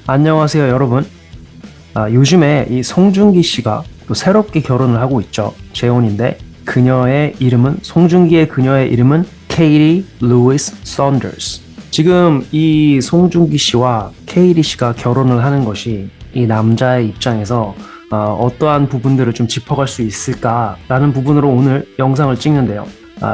안녕하세요, 여러분. 요즘에 이 송중기 씨가 또 새롭게 결혼을 하고 있죠. 재혼인데 그녀의 이름은 송중기의 그녀의 이름은 케이리 루이스 썬더스. 지금 이 송중기 씨와 케이리 씨가 결혼을 하는 것이 이 남자의 입장에서 어떠한 부분들을 좀 짚어갈 수 있을까라는 부분으로 오늘 영상을 찍는데요.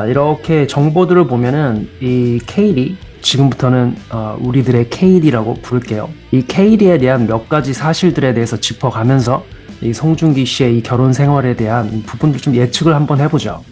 이렇게 정보들을 보면은 이 케이리 지금부터는 우리들의 케이리라고 부를게요. 이 케이리에 대한 몇 가지 사실들에 대해서 짚어가면서 이 송중기 씨의 이 결혼 생활에 대한 부분들 좀 예측을 한번 해보죠.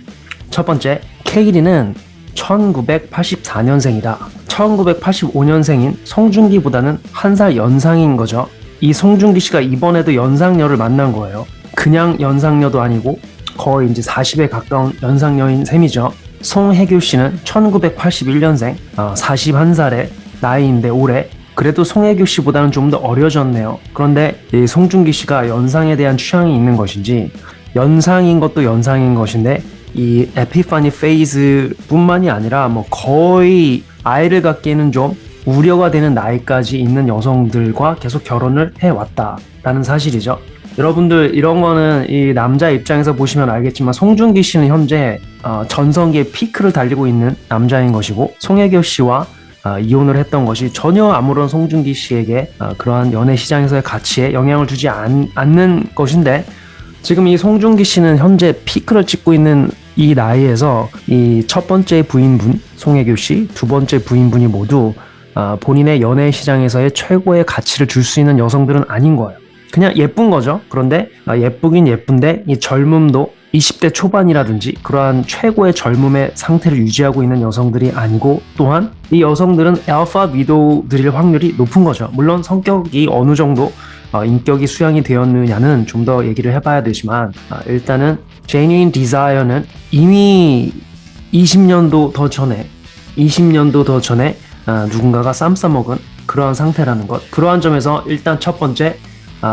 첫 번째, 케이리는 1984년생이다. 1985년생인 송중기보다는 한 살 연상인 거죠. 이 송중기 씨가 이번에도 연상녀를 만난 거예요. 그냥 연상녀도 아니고 거의 이제 40에 가까운 연상녀인 셈이죠. 송혜교 씨는 1981년생, 41살의 나이인데 올해 그래도 송혜교 씨보다는 좀 더 어려졌네요. 그런데 이 송중기 씨가 연상에 대한 취향이 있는 것인지 연상인 것도 연상인 것인데 이 에피파니 페이즈 뿐만이 아니라 뭐 거의 아이를 갖기에는 좀 우려가 되는 나이까지 있는 여성들과 계속 결혼을 해왔다라는 사실이죠. 여러분들 이런 거는 이 남자 입장에서 보시면 알겠지만 송중기 씨는 현재 전성기의 피크를 달리고 있는 남자인 것이고 송혜교 씨와 이혼을 했던 것이 전혀 아무런 송중기 씨에게 그러한 연애 시장에서의 가치에 영향을 주지 않는 것인데 지금 이 송중기 씨는 현재 피크를 찍고 있는 이 나이에서 이 첫 번째 부인분 송혜교 씨, 두 번째 부인분이 모두 본인의 연애 시장에서의 최고의 가치를 줄 수 있는 여성들은 아닌 거예요. 그냥 예쁜 거죠. 그런데 예쁘긴 예쁜데 이 젊음도 20대 초반이라든지 그러한 최고의 젊음의 상태를 유지하고 있는 여성들이 아니고 또한 이 여성들은 알파 위도우들일 확률이 높은 거죠. 물론 성격이 어느 정도 인격이 수양이 되었느냐는 좀 더 얘기를 해봐야 되지만 일단은 genuine desire는 이미 20년도 더 전에 누군가가 쌈 싸먹은 그러한 상태라는 것. 그러한 점에서 일단 첫 번째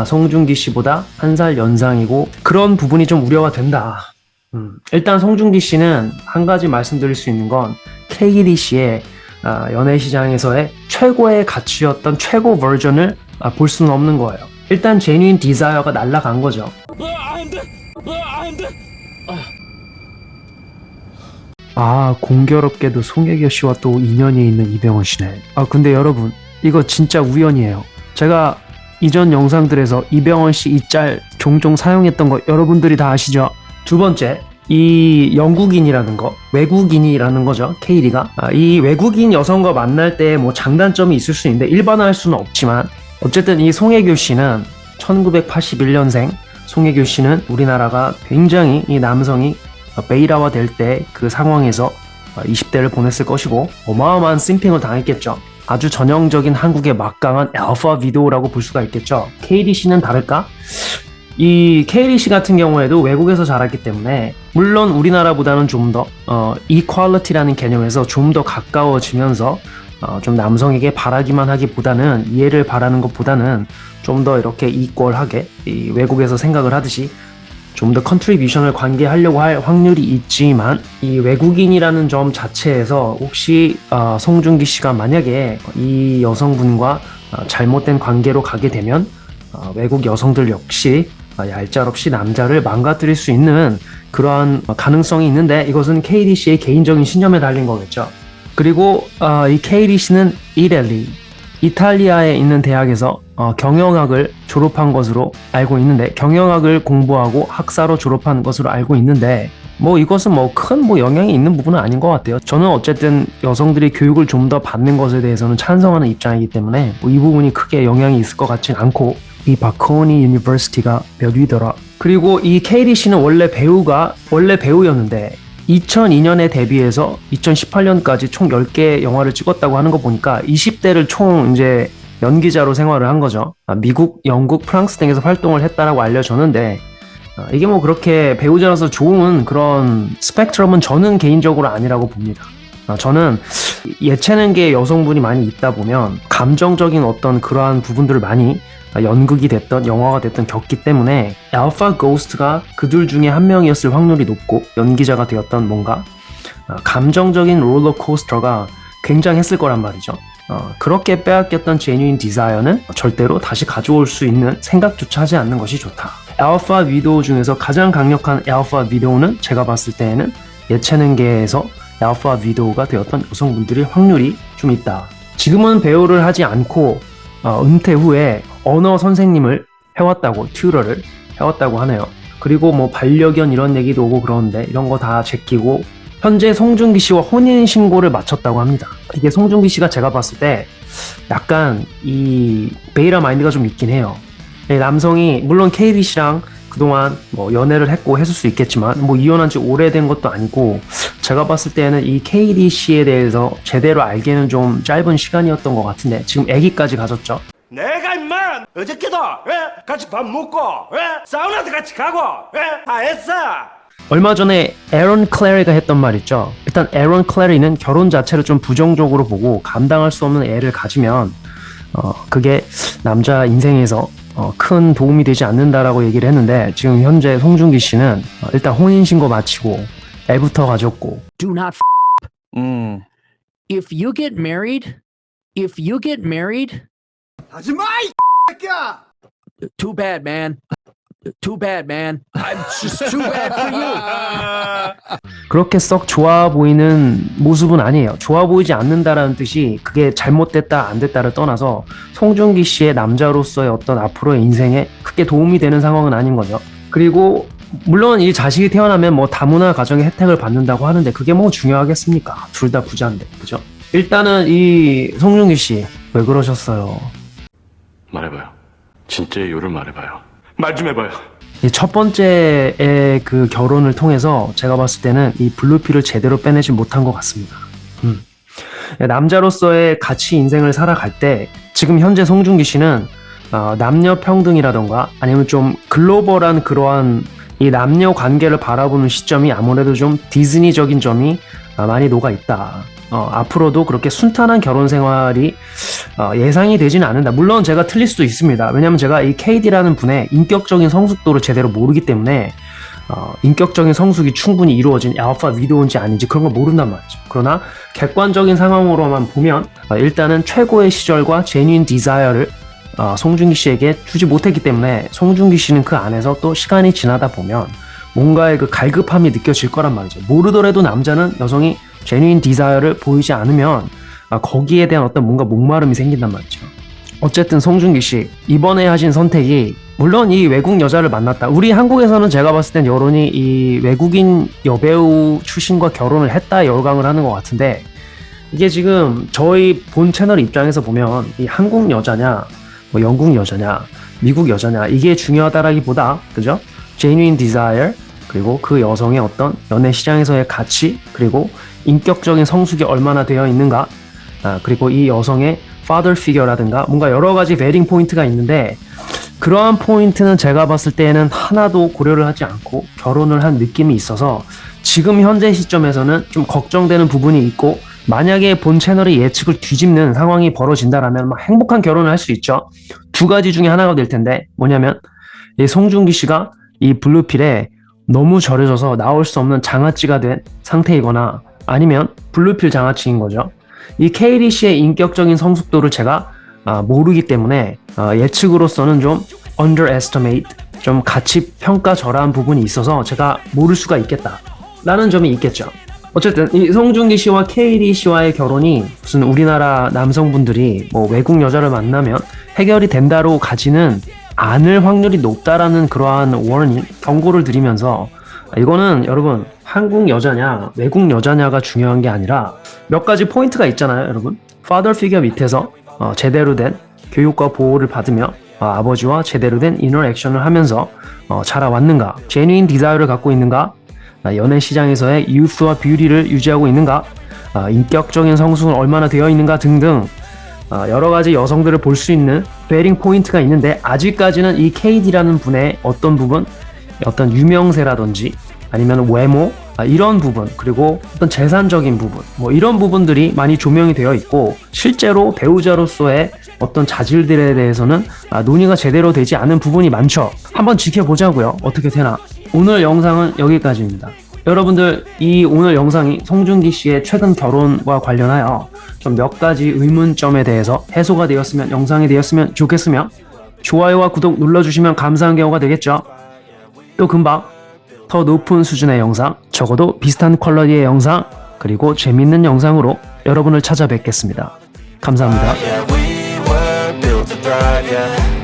송중기 씨보다 한 살 연상이고 그런 부분이 좀 우려가 된다. 일단 송중기 씨는 한 가지 말씀드릴 수 있는 건 케이리 씨의 연애 시장에서의 최고의 가치였던 최고 버전을 볼 수는 없는 거예요. 일단 제뉴인 디자이어가 날아간 거죠. 공교롭게도 송혜교 씨와 또 인연이 있는 이병헌 씨네. 근데 여러분 이거 진짜 우연이에요. 제가 이전 영상들에서 이병헌 씨 이 짤 종종 사용했던 거 여러분들이 다 아시죠? 두 번째, 이 영국인이라는 거, 외국인이라는 거죠. 케이리가. 이 외국인 여성과 만날 때 뭐 장단점이 있을 수 있는데 일반화할 수는 없지만 어쨌든 이 송혜교 씨는 1981년생 송혜교 씨는 우리나라가 굉장히 이 남성이 베이라화 될 때 그 상황에서 20대를 보냈을 것이고 어마어마한 심핑을 당했겠죠. 아주 전형적인 한국의 막강한 알파 위도우라고 볼 수가 있겠죠. 케이리 씨는 다를까? 이 케이리 씨 같은 경우에도 외국에서 자랐기 때문에 물론 우리나라보다는 좀 더 이퀄리티라는 개념에서 좀 더 가까워지면서 좀 남성에게 바라기만 하기보다는 이해를 바라는 것보다는 좀 더 이렇게 이퀄하게 이 외국에서 생각을 하듯이 좀 더 컨트리뷰션을 관계하려고 할 확률이 있지만 이 외국인이라는 점 자체에서 혹시 송중기 씨가 만약에 이 여성분과 잘못된 관계로 가게 되면 외국 여성들 역시 얄짤없이 남자를 망가뜨릴 수 있는 그러한 가능성이 있는데 이것은 케이리 씨의 개인적인 신념에 달린 거겠죠. 그리고 이 케이리 씨는 이탈리아에 있는 대학에서 경영학을 졸업한 것으로 알고 있는데 경영학을 공부하고 학사로 졸업한 것으로 알고 있는데 뭐 이것은 뭐 큰 영향이 있는 부분은 아닌 것 같아요. 저는 어쨌든 여성들이 교육을 좀 더 받는 것에 대해서는 찬성하는 입장이기 때문에 이 부분이 크게 영향이 있을 것 같진 않고 이 바코니 유니버시티가 몇 위더라. 그리고 이 케이리 씨는 원래 배우였는데 2002년에 데뷔해서 2018년까지 총 10개의 영화를 찍었다고 하는 거 보니까 20대를 총 이제 연기자로 생활을 한 거죠. 미국, 영국, 프랑스 등에서 활동을 했다라고 알려졌는데 이게 뭐 그렇게 배우자라서 좋은 그런 스펙트럼은 저는 개인적으로 아니라고 봅니다. 저는 예체능계에 여성분이 많이 있다 보면 감정적인 어떤 그러한 부분들을 많이 연극이 됐던 영화가 됐던 겪기 때문에 알파 고스트가 그들 중에 한 명이었을 확률이 높고 연기자가 되었던 뭔가 감정적인 롤러코스터가 굉장했을 거란 말이죠. 그렇게 빼앗겼던 genuine desire는 절대로 다시 가져올 수 있는 생각조차 하지 않는 것이 좋다. 알파 위도우 중에서 가장 강력한 알파 위도우는 제가 봤을 때에는 예체능계에서 알파 위도우가 되었던 여성분들의 확률이 좀 있다. 지금은 배우를 하지 않고 은퇴 후에 언어 선생님을 해왔다고, 튜러를 해왔다고 하네요. 그리고 뭐 반려견 이런 얘기도 오고 그러는데 이런 거 다 제끼고 현재 송중기 씨와 혼인신고를 마쳤다고 합니다. 이게 송중기 씨가 제가 봤을 때 약간 이 베이라 마인드가 좀 있긴 해요. 남성이 물론 KD 씨랑 그동안 뭐 연애를 했고 했을 수 있겠지만 뭐 이혼한 지 오래된 것도 아니고 제가 봤을 때는 이 KD 씨에 대해서 제대로 알기에는 좀 짧은 시간이었던 것 같은데 지금 아기까지 가졌죠. 내가 임마 어저께도 같이 밥 먹고 사우나도 같이 가고 다 했어. 얼마 전에 에런 클래리가 했던 말 있죠. 일단 에런 클래리는 결혼 자체를 좀 부정적으로 보고 감당할 수 없는 애를 가지면 그게 남자 인생에서 큰 도움이 되지 않는다라고 얘기를 했는데 지금 현재 송중기 씨는 일단 혼인신고 마치고 애부터 가졌고 Do not If you get married, 하지마 이 새끼야. too bad, man. I'm just too bad for you. 그렇게 썩 좋아 보이는 모습은 아니에요. 좋아 보이지 않는다라는 뜻이 그게 잘못됐다 안 됐다를 떠나서 송중기 씨의 남자로서의 어떤 앞으로의 인생에 크게 도움이 되는 상황은 아닌 거죠. 그리고 물론 이 자식이 태어나면 뭐 다문화 가정의 혜택을 받는다고 하는데 그게 뭐 중요하겠습니까? 둘 다 부자인데, 그죠? 일단은 이 송중기 씨 왜 그러셨어요? 말해봐요. 진짜의 이유를 말해봐요. 말 좀 해봐요. 이 첫 번째의 그 결혼을 통해서 제가 봤을 때는 이 블루필을 제대로 빼내지 못한 것 같습니다. 남자로서의 가치 인생을 살아갈 때 지금 현재 송중기 씨는 남녀 평등이라던가 아니면 좀 글로벌한 그러한 이 남녀 관계를 바라보는 시점이 아무래도 좀 디즈니적인 점이 많이 녹아 있다. 앞으로도 그렇게 순탄한 결혼 생활이 예상이 되지는 않는다. 물론 제가 틀릴 수도 있습니다. 왜냐면 제가 이 KD라는 분의 인격적인 성숙도를 제대로 모르기 때문에 인격적인 성숙이 충분히 이루어진 알파 위도우인지 아닌지 그런 걸 모른단 말이죠. 그러나 객관적인 상황으로만 보면 일단은 최고의 시절과 genuine desire를 송중기 씨에게 주지 못했기 때문에 송중기 씨는 그 안에서 또 시간이 지나다 보면 뭔가의 그 갈급함이 느껴질 거란 말이죠. 모르더라도 남자는 여성이 genuine desire를 보이지 않으면 거기에 대한 어떤 뭔가 목마름이 생긴단 말이죠. 어쨌든 송중기 씨 이번에 하신 선택이 물론 이 외국 여자를 만났다. 우리 한국에서는 제가 봤을 땐 여론이 이 외국인 여배우 출신과 결혼을 했다 열광을 하는 것 같은데 이게 지금 저희 본 채널 입장에서 보면 이 한국 여자냐 뭐 영국 여자냐 미국 여자냐 이게 중요하다라기보다 그죠? genuine desire 그리고 그 여성의 어떤 연애 시장에서의 가치 그리고 인격적인 성숙이 얼마나 되어 있는가 그리고 이 여성의 father figure라든가 뭔가 여러 가지 베링 포인트가 있는데 그러한 포인트는 제가 봤을 때에는 하나도 고려를 하지 않고 결혼을 한 느낌이 있어서 지금 현재 시점에서는 좀 걱정되는 부분이 있고 만약에 본 채널의 예측을 뒤집는 상황이 벌어진다라면 막 행복한 결혼을 할 수 있죠. 두 가지 중에 하나가 될 텐데 뭐냐면 이 송중기 씨가 이 블루필에 너무 절여져서 나올 수 없는 장아찌가 된 상태이거나 아니면 블루필 장아찌인 거죠. 이 KD 씨의 인격적인 성숙도를 제가 모르기 때문에 예측으로서는 좀 underestimate, 좀 가치 평가절하한 부분이 있어서 제가 모를 수가 있겠다 라는 점이 있겠죠. 어쨌든 이 송중기 씨와 KD 씨와의 결혼이 무슨 우리나라 남성분들이 뭐 외국 여자를 만나면 해결이 된다로 가지는 않을 확률이 높다라는 그러한 워닝, 경고를 드리면서 이거는 여러분 한국 여자냐 외국 여자냐가 중요한 게 아니라 몇 가지 포인트가 있잖아요 여러분. father figure 밑에서 제대로 된 교육과 보호를 받으며 아버지와 제대로 된 인터랙션을 하면서 자라왔는가, genuine desire를 갖고 있는가, 연애 시장에서의 youth와 beauty를 유지하고 있는가, 인격적인 성숙은 얼마나 되어 있는가 등등 여러 가지 여성들을 볼 수 있는 베링 포인트가 있는데 아직까지는 이 KD라는 분의 어떤 부분, 어떤 유명세라든지 아니면 외모 이런 부분 그리고 어떤 재산적인 부분 뭐 이런 부분들이 많이 조명이 되어 있고 실제로 배우자로서의 어떤 자질들에 대해서는 논의가 제대로 되지 않은 부분이 많죠. 한번 지켜보자고요. 어떻게 되나. 오늘 영상은 여기까지입니다. 여러분들 이 오늘 영상이 송중기 씨의 최근 결혼과 관련하여 좀 몇 가지 의문점에 대해서 해소가 되었으면 영상이 되었으면 좋겠으며 좋아요와 구독 눌러주시면 감사한 경우가 되겠죠. 또 금방 더 높은 수준의 영상, 적어도 비슷한 퀄러티의 영상, 그리고 재밌는 영상으로 여러분을 찾아뵙겠습니다. 감사합니다. Yeah, we were built to thrive, yeah.